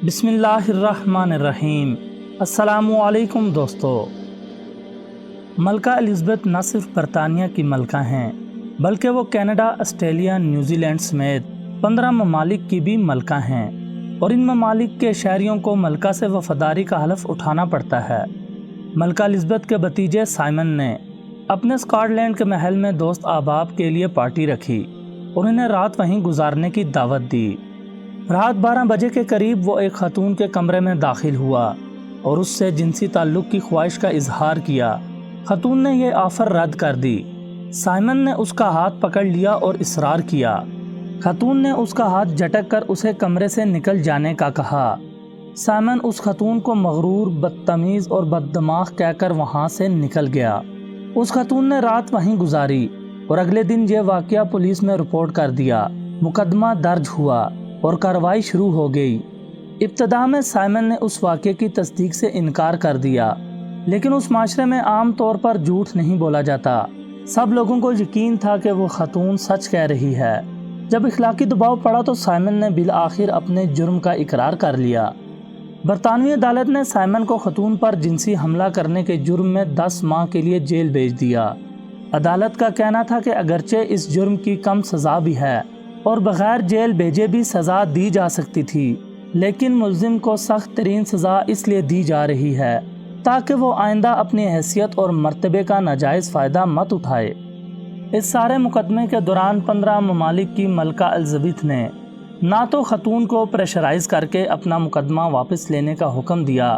بسم اللہ الرحمن الرحیم۔ السلام علیکم دوستو۔ ملکہ الزبتھ نہ صرف برطانیہ کی ملکہ ہیں بلکہ وہ کینیڈا، آسٹریلیا، نیوزی لینڈ سمیت 15 ممالک کی بھی ملکہ ہیں، اور ان ممالک کے شہریوں کو ملکہ سے وفاداری کا حلف اٹھانا پڑتا ہے۔ ملکہ الزبتھ کے بھتیجے سائمن نے اپنے اسکاٹ لینڈ کے محل میں دوست احباب کے لیے پارٹی رکھی اور انہیں رات وہیں گزارنے کی دعوت دی۔ رات 12 بجے کے قریب وہ ایک خاتون کے کمرے میں داخل ہوا اور اس سے جنسی تعلق کی خواہش کا اظہار کیا۔ خاتون نے یہ آفر رد کر دی۔ سائمن نے اس کا ہاتھ پکڑ لیا اور اصرار کیا۔ خاتون نے اس کا ہاتھ جھٹک کر اسے کمرے سے نکل جانے کا کہا۔ سائمن اس خاتون کو مغرور، بدتمیز اور بددماغ کہہ کر وہاں سے نکل گیا۔ اس خاتون نے رات وہیں گزاری اور اگلے دن یہ واقعہ پولیس میں رپورٹ کر دیا۔ مقدمہ درج ہوا اور کارروائی شروع ہو گئی۔ ابتدا میں سائمن نے اس واقعے کی تصدیق سے انکار کر دیا، لیکن اس معاشرے میں عام طور پر جھوٹ نہیں بولا جاتا۔ سب لوگوں کو یقین تھا کہ وہ خاتون سچ کہہ رہی ہے۔ جب اخلاقی دباؤ پڑا تو سائمن نے بالآخر اپنے جرم کا اقرار کر لیا۔ برطانوی عدالت نے سائمن کو خاتون پر جنسی حملہ کرنے کے جرم میں 10 ماہ کے لیے جیل بھیج دیا۔ عدالت کا کہنا تھا کہ اگرچہ اس جرم کی کم سزا بھی ہے اور بغیر جیل بھیجے بھی سزا دی جا سکتی تھی، لیکن ملزم کو سخت ترین سزا اس لیے دی جا رہی ہے تاکہ وہ آئندہ اپنی حیثیت اور مرتبے کا ناجائز فائدہ مت اٹھائے۔ اس سارے مقدمے کے دوران 15 ممالک کی ملکہ الزبتھ نے نہ تو خاتون کو پریشرائز کر کے اپنا مقدمہ واپس لینے کا حکم دیا،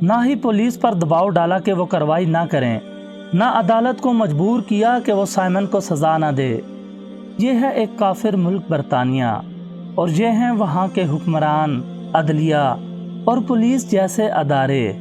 نہ ہی پولیس پر دباؤ ڈالا کہ وہ کارروائی نہ کریں، نہ عدالت کو مجبور کیا کہ وہ سائمن کو سزا نہ دے۔ یہ ہے ایک کافر ملک برطانیہ، اور یہ ہیں وہاں کے حکمران، عدلیہ اور پولیس جیسے ادارے۔